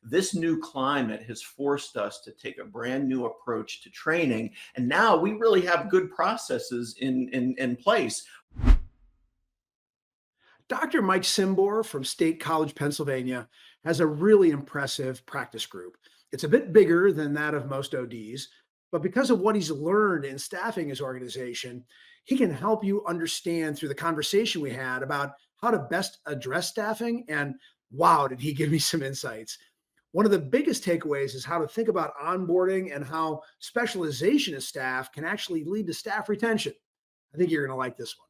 this new climate has forced us to take a brand new approach to training. And now we really have good processes in place. Dr. Mike Cymbor from State College, Pennsylvania, has a really impressive practice group. It's a bit bigger than that of most ODs, but because of what he's learned in staffing his organization, he can help you understand through the conversation we had about how to best address staffing. And wow, did he give me some insights. One of the biggest takeaways is how to think about onboarding and how specialization of staff can actually lead to staff retention. I think you're going to like this one.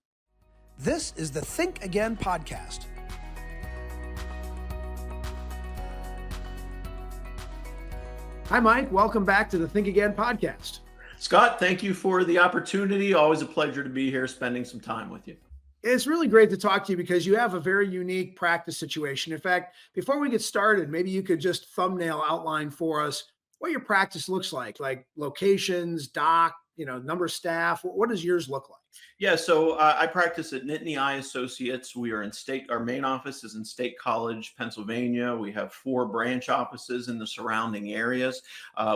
This is the Think Again podcast. Hi, Mike. Welcome back to the Think Again podcast. Scott, thank you for the opportunity. Always a pleasure to be here spending some time with you. It's really great to talk to you because you have a very unique practice situation. In fact, before we get started, maybe you could just thumbnail outline for us what your practice looks like locations, doc, number of staff. What does yours look like? Yeah, so I practice at Nittany Eye Associates. We are our main office is in State College, Pennsylvania. We have 4 branch offices in the surrounding areas.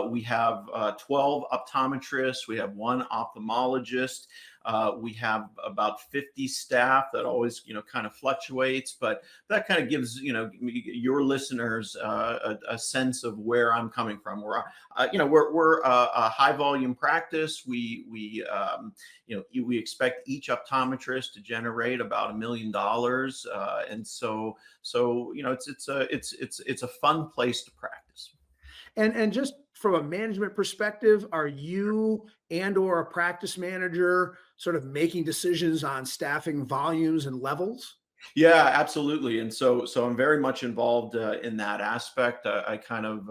We have 12 optometrists. We have 1 ophthalmologist. We have about 50 staff. That always, kind of fluctuates, but that kind of gives, your listeners a sense of where I'm coming from. We're a high volume practice. We expect each optometrist to generate about $1 million, and so it's a fun place to practice. And just from a management perspective, are you and/or a practice manager sort of making decisions on staffing volumes and levels? Yeah, absolutely. And so I'm very much involved in that aspect. I kind of,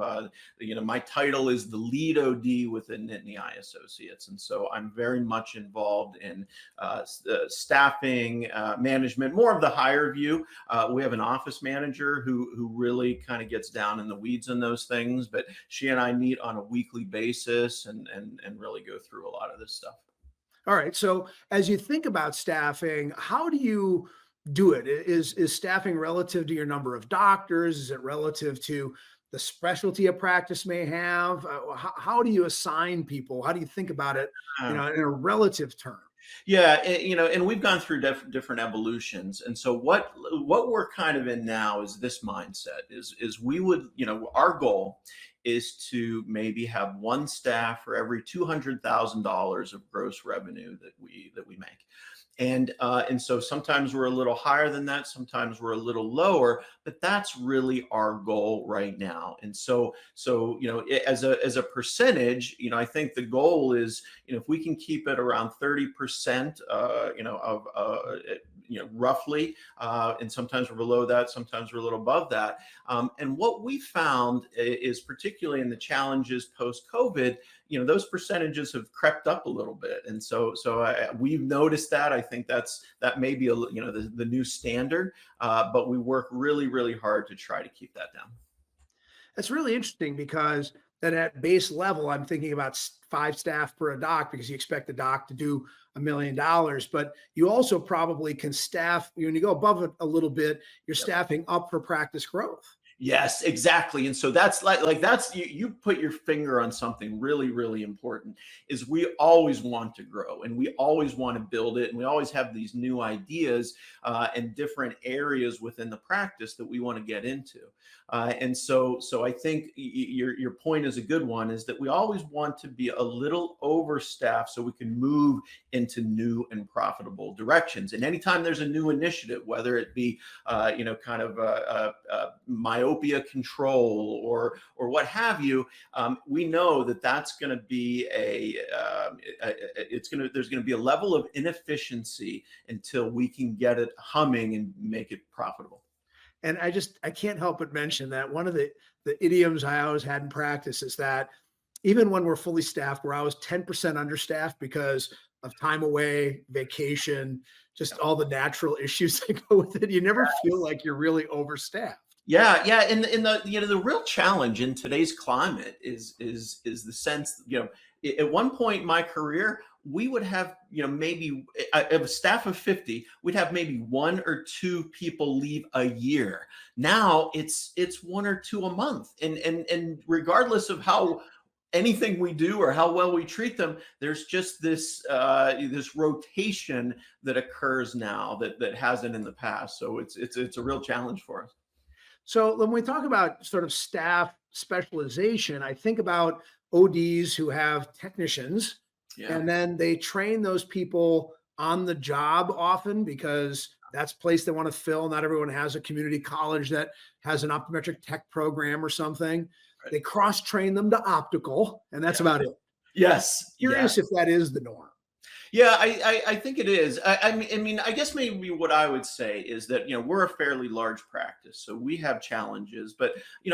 my title is the lead OD within Nittany Eye Associates. And so I'm very much involved in staffing, management, more of the higher view. We have an office manager who really kind of gets down in the weeds in those things, but she and I meet on a weekly basis and really go through a lot of this stuff. All right. So as you think about staffing, how do you do it? Is staffing relative to your number of doctors? Is it relative to the specialty a practice may have? How do you assign people? How do you think about it, in a relative term? Yeah, and we've gone through different evolutions, and so what we're kind of in now is this mindset is we would, our goal is to maybe have 1 staff for every $200,000 of gross revenue that we make. And so sometimes we're a little higher than that, sometimes we're a little lower, but that's really our goal right now. And so as a percentage, I think the goal is, if we can keep it around 30%, roughly, and sometimes we're below that, sometimes we're a little above that. And what we found is, particularly in the challenges post-COVID, those percentages have crept up a little bit. And so we've noticed that. I think that may be the new standard, but we work really, really hard to try to keep that down. That's really interesting because then at base level, I'm thinking about 5 staff per a doc because you expect the doc to do $1 million, but you also probably can staff, when you go above it a little bit, you're staffing up for practice growth. Yes, exactly. And so that's like that's you put your finger on something really, really important. Is we always want to grow and we always want to build it, and we always have these new ideas and different areas within the practice that we want to get into. And so I think your point is a good one, is that we always want to be a little overstaffed so we can move into new and profitable directions. And anytime there's a new initiative, whether it be myopia control or what have you, we know that's going to be there's going to be a level of inefficiency until we can get it humming and make it profitable. And I can't help but mention that one of the idioms I always had in practice is that even when we're fully staffed, we're always 10% understaffed because of time away, vacation, just all the natural issues that go with it. You never feel like you're really overstaffed. Yeah. And the real challenge in today's climate is the sense, at one point in my career, we would have, maybe of a staff of 50, we'd have maybe one or two people leave a year. Now it's one or two a month. And regardless of how anything we do or how well we treat them, there's just this rotation that occurs now that hasn't in the past. So it's a real challenge for us. So when we talk about sort of staff specialization, I think about ODs who have technicians, Yeah. and then they train those people on the job often because that's a place they want to fill. Not everyone has a community college that has an optometric tech program or something. Right. They cross train them to optical, and that's Yeah. about it. Yes. Yeah. Curious if that is the norm. Yeah, I think it is. I mean, I guess maybe what I would say is that, we're a fairly large practice, so we have challenges. But,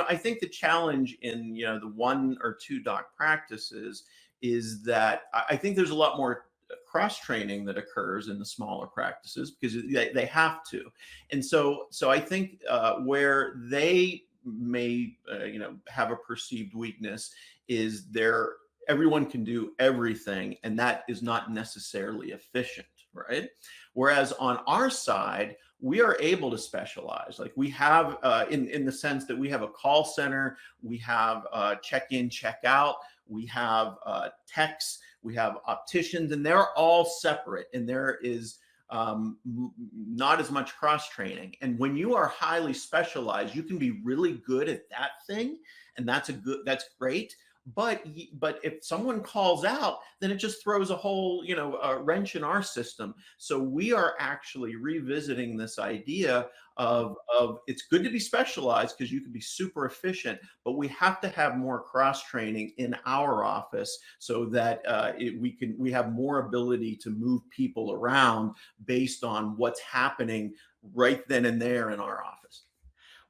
I think the challenge in, the one or two doc practices is that I think there's a lot more cross training that occurs in the smaller practices because they have to. And so I think where they may, have a perceived weakness is their everyone can do everything, and that is not necessarily efficient, right? Whereas on our side, we are able to specialize. Like we have, in the sense that we have a call center, we have check in, check out, we have techs, we have opticians, and they're all separate, and there is not as much cross training. And when you are highly specialized, you can be really good at that thing, and that's great. But if someone calls out, then it just throws a whole wrench in our system. So we are actually revisiting this idea of it's good to be specialized because you can be super efficient, but we have to have more cross training in our office so that we have more ability to move people around based on what's happening right then and there in our office.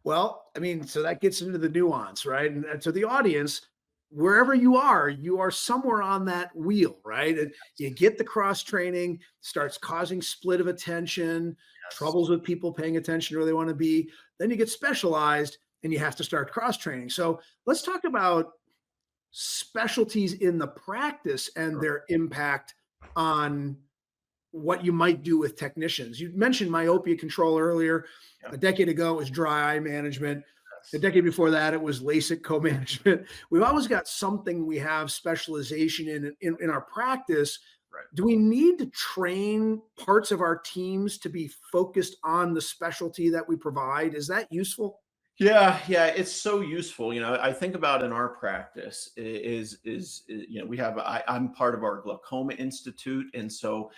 Well, I mean, so that gets into the nuance, right? And to the audience, wherever you are somewhere on that wheel, right? And you get the cross training, starts causing split of attention, Yes. troubles with people paying attention to where they want to be. Then you get specialized and you have to start cross training. So let's talk about specialties in the practice and their impact on what you might do with technicians. You mentioned myopia control earlier. Yeah. A decade ago, it was dry eye management. The Yes. decade before that, it was LASIK co-management. We've always got something we have specialization in our practice. Right. Do we need to train parts of our teams to be focused on the specialty that we provide? Is that useful? Yeah, it's so useful. I think about in our practice I'm part of our glaucoma institute, and so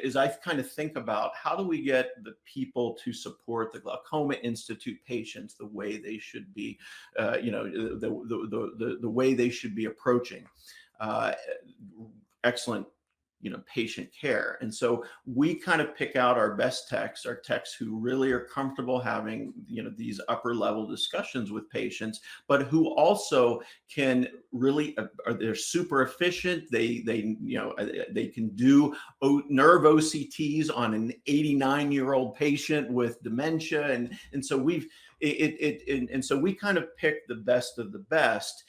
as I kind of think about how do we get the people to support the glaucoma institute patients the way they should be, the way they should be approaching. Uh, Excellent patient care. And so we kind of pick out our best techs, our techs who really are comfortable having these upper level discussions with patients, but who also can really they're super efficient. They can do nerve OCTs on an 89-year-old patient with dementia, and so we kind of pick the best of the best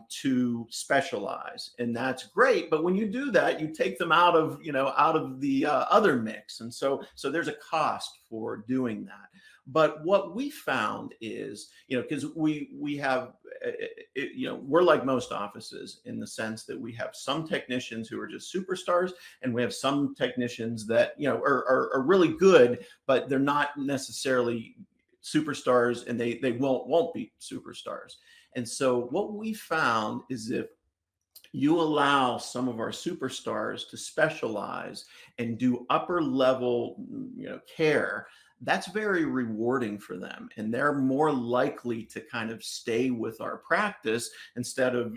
to specialize, and that's great. But when you do that, you take them out of the other mix, and so there's a cost for doing that. But what we found is, because we have, we're like most offices in the sense that we have some technicians who are just superstars, and we have some technicians that are really good, but they're not necessarily superstars, and they won't be superstars. And so what we found is if you allow some of our superstars to specialize and do upper level, care, that's very rewarding for them, and they're more likely to kind of stay with our practice instead of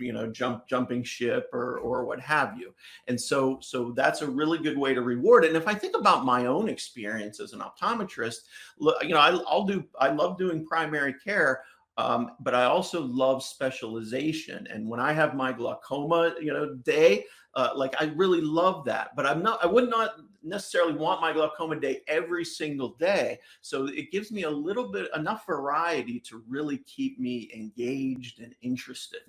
jumping ship or what have you. And so that's a really good way to reward it. And if I think about my own experience as an optometrist, I love doing primary care, but I also love specialization. And when I have my glaucoma, day, like I really love that. But I would not necessarily want my glaucoma day every single day. So it gives me enough variety to really keep me engaged and interested.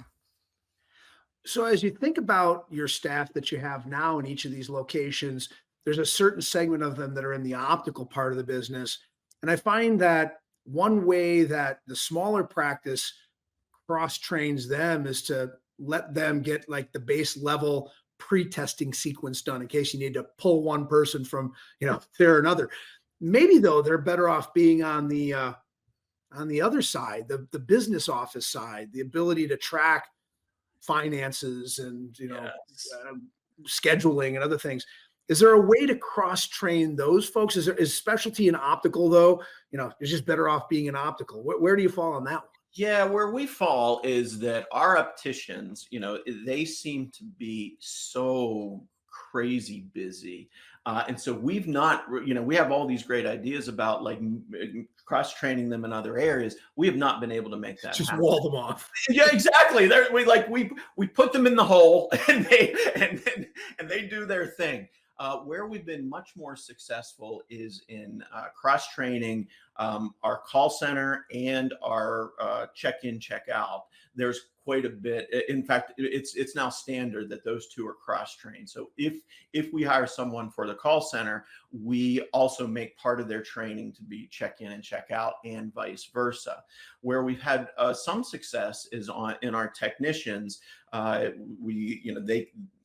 So as you think about your staff that you have now in each of these locations, there's a certain segment of them that are in the optical part of the business. And I find that one way that the smaller practice cross trains them is to let them get like the base level pre-testing sequence done in case you need to pull one person from, there or another. Maybe though they're better off being on the other side, the business office side, the ability to track finances and Yes. scheduling and other things. Is there a way to cross train those folks? Is specialty in optical though? It's just better off being an optical. Where do you fall on that one? Yeah, where we fall is that our opticians, they seem to be so crazy busy. And so we've not, we have all these great ideas about like cross training them in other areas. We have not been able to make that Just happen. wall them off. Yeah, exactly. We put them in the hole and they do their thing. Where we've been much more successful is in cross training our call center and our check in, check out. There's quite a bit. In fact, it's now standard that those two are cross trained. So if we hire someone for the call center, we also make part of their training to be check in and check out, and vice versa. Where we've had some success is in our technicians.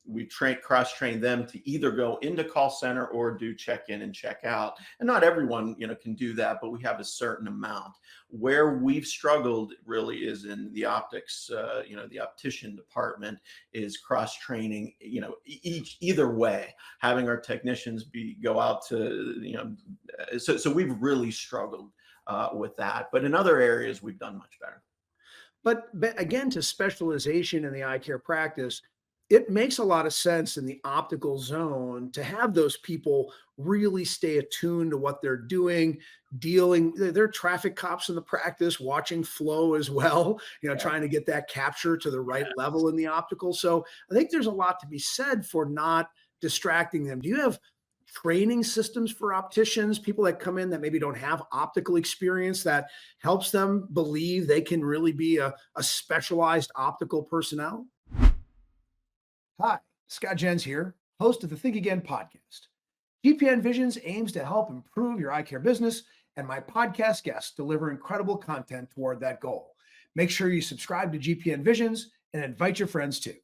We cross train them to either go into call center or do check in and check out. And not everyone, can do that, but we have a certain amount. Where we've struggled really is in the optics, the optician department is cross training, either way, having our technicians go out to, so we've really struggled with that. But in other areas, we've done much better. But again, to specialization in the eye care practice, it makes a lot of sense in the optical zone to have those people really stay attuned to what they're doing, they're traffic cops in the practice, watching flow as well, Yeah. trying to get that capture to the right level in the optical. So I think there's a lot to be said for not distracting them. Do you have training systems for opticians, people that come in that maybe don't have optical experience that helps them believe they can really be a specialized optical personnel? Hi, Scott Jens here, host of the Think Again podcast. GPN Visions aims to help improve your eye care business, and my podcast guests deliver incredible content toward that goal. Make sure you subscribe to GPN Visions and invite your friends too.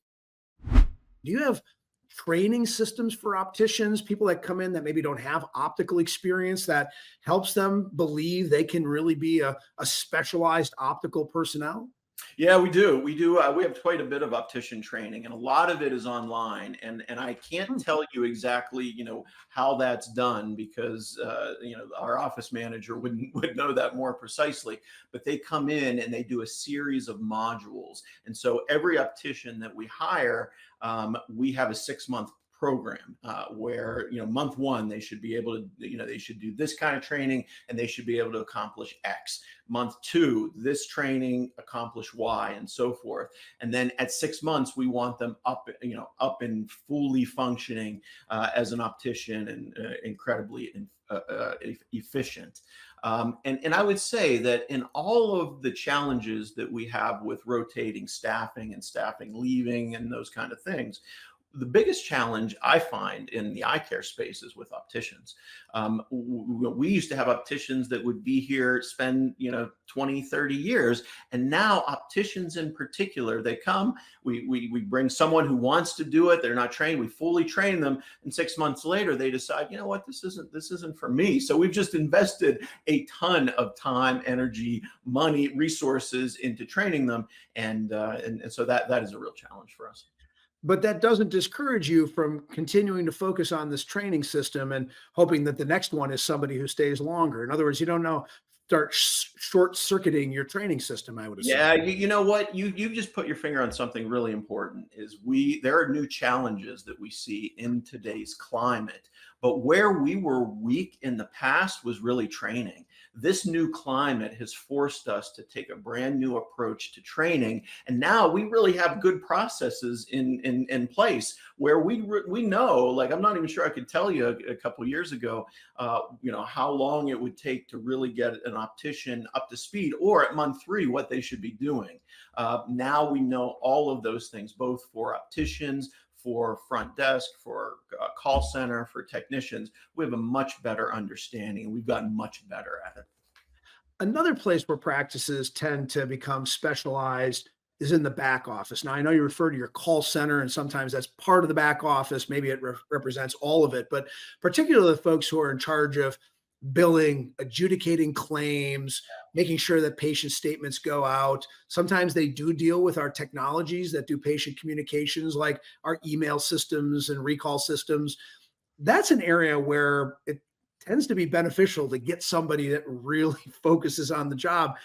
Do you have training systems for opticians, people that come in that maybe don't have optical experience that helps them believe they can really be a specialized optical personnel? Yeah, we do. We do. We have quite a bit of optician training, and a lot of it is online. And I can't Hmm. tell you exactly, how that's done because our office manager would know that more precisely. But they come in and they do a series of modules, and so every optician that we hire, we have a 6-month program where month one they should be able to they should do this kind of training and they should be able to accomplish X. Month two, this training, accomplish Y, and so forth. And then at 6 months we want them up and fully functioning as an optician and incredibly efficient. And I would say that in all of the challenges that we have with rotating staffing and staffing leaving and those kind of things, the biggest challenge I find in the eye care space is with opticians. We used to have opticians that would be here, spend 20, 30 years. And now opticians in particular, they come, we bring someone who wants to do it. They're not trained. We fully train them. And 6 months later, they decide, what, this isn't for me. So we've just invested a ton of time, energy, money, resources into training them. And so that is a real challenge for us. But that doesn't discourage you from continuing to focus on this training system and hoping that the next one is somebody who stays longer. In other words, you don't know, start short circuiting your training system, I would assume. Yeah, you know what? You just put your finger on something really important is there are new challenges that we see in today's climate. But where we were weak in the past was really training. this new climate has forced us to take a brand new approach to training. And now we really have good processes in place where we know, like, I'm not even sure I could tell you a couple years ago, how long it would take to really get an optician up to speed, or at month 3, what they should be doing. Now we know all of those things, both for opticians, for front desk, for call center, for technicians. We have a much better understanding, and we've gotten much better at it. Another place where practices tend to become specialized is in the back office. Now, I know you refer to your call center, and sometimes that's part of the back office. Maybe it represents all of it, but particularly the folks who are in charge of billing, adjudicating claims, making sure that patient statements go out. Sometimes they do deal with our technologies that do patient communications, like our email systems and recall systems. That's an area where it tends to be beneficial to get somebody that really focuses on the job.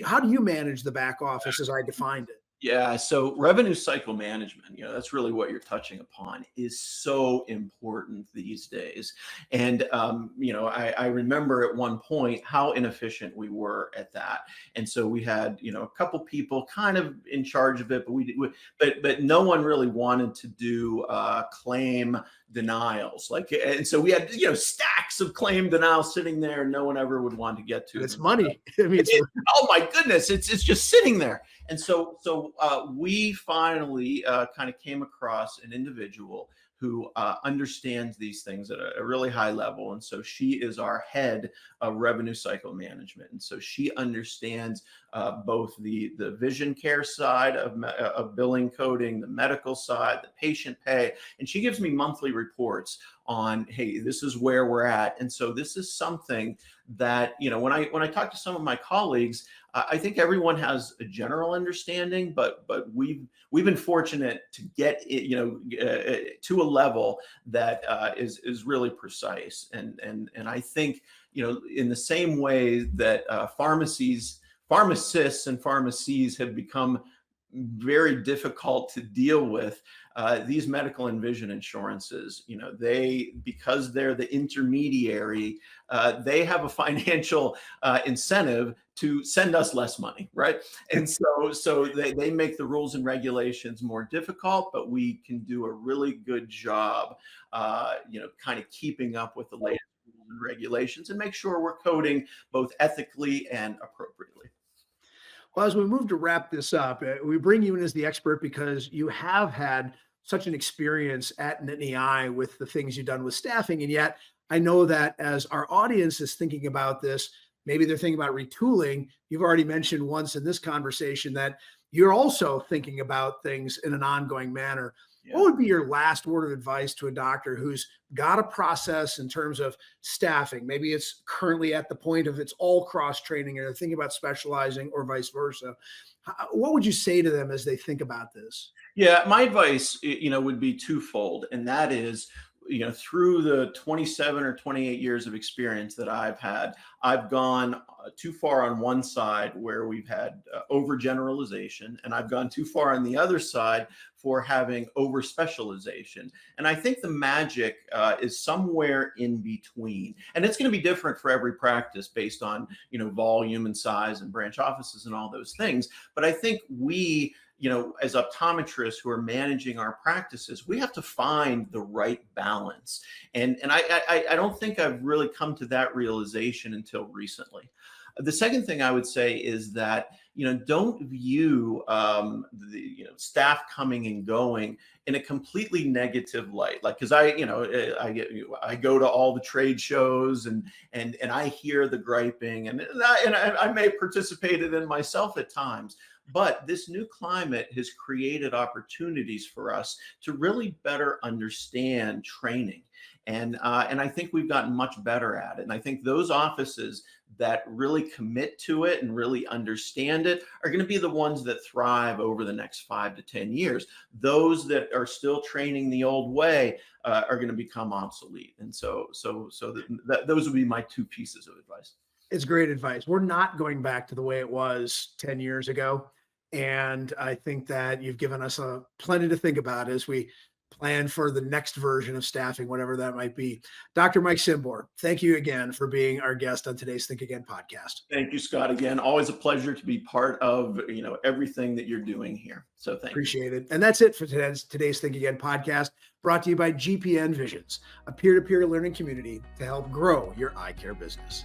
How do you manage the back office as I defined it? Yeah, so revenue cycle management, that's really what you're touching upon, is so important these days. And I remember at one point how inefficient we were at that. And so we had, a couple people kind of in charge of it, but no one really wanted to do claim denials. And so we had, stacks of claim denials sitting there. No one ever would want to get to And it's them. money. I mean, Oh my goodness, it's just sitting there. And so we finally kind of came across an individual who understands these things at a really high level. And so she is our head of revenue cycle management. And so she understands both the vision care side of billing coding, the medical side, the patient pay. And she gives me monthly reports on, hey, this is where we're at. And so this is something that, when I talk to some of my colleagues, I think everyone has a general understanding, but we've been fortunate to get it, to a level that is really precise. And I think, in the same way that pharmacists and pharmacies have become very difficult to deal with, these medical and vision insurances, because they're the intermediary, they have a financial incentive to send us less money, right? And so they make the rules and regulations more difficult, but we can do a really good job, kind of keeping up with the latest rules and regulations, and make sure we're coding both ethically and appropriately. well, as we move to wrap this up, we bring you in as the expert because you have had such an experience at Nittany Eye with the things you've done with staffing. And yet, I know that as our audience is thinking about this, maybe they're thinking about retooling. You've already mentioned once in this conversation that you're also thinking about things in an ongoing manner. Yeah. What would be your last word of advice to a doctor who's got a process in terms of staffing? Maybe it's currently at the point of it's all cross training, or they're thinking about specializing, or vice versa. What would you say to them as they think about this? Yeah, my advice, would be twofold, and that is, through the 27 or 28 years of experience that I've had, I've gone too far on one side where we've had overgeneralization, and I've gone too far on the other side for having over specialization. And I think the magic is somewhere in between, and it's going to be different for every practice based on volume and size and branch offices and all those things. But I think we, as optometrists who are managing our practices, we have to find the right balance. And I don't think I've really come to that realization until recently. The second thing I would say is that, don't view staff coming and going in a completely negative light. Like, because I go to all the trade shows, and I hear the griping, and I may participate in it myself at times. But this new climate has created opportunities for us to really better understand training. And I think we've gotten much better at it. And I think those offices that really commit to it and really understand it are going to be the ones that thrive over the next 5 to 10 years. Those that are still training the old way are going to become obsolete. And so those would be my two pieces of advice. It's great advice. We're not going back to the way it was 10 years ago. And I think that you've given us plenty to think about as we plan for the next version of staffing, whatever that might be. Dr. Mike Cymbor, thank you again for being our guest on today's Think Again podcast. Thank you, Scott. Again, always a pleasure to be part of everything that you're doing here. So thank you. Appreciate it. And that's it for today's Think Again podcast, brought to you by GPN Visions, a peer-to-peer learning community to help grow your eye care business.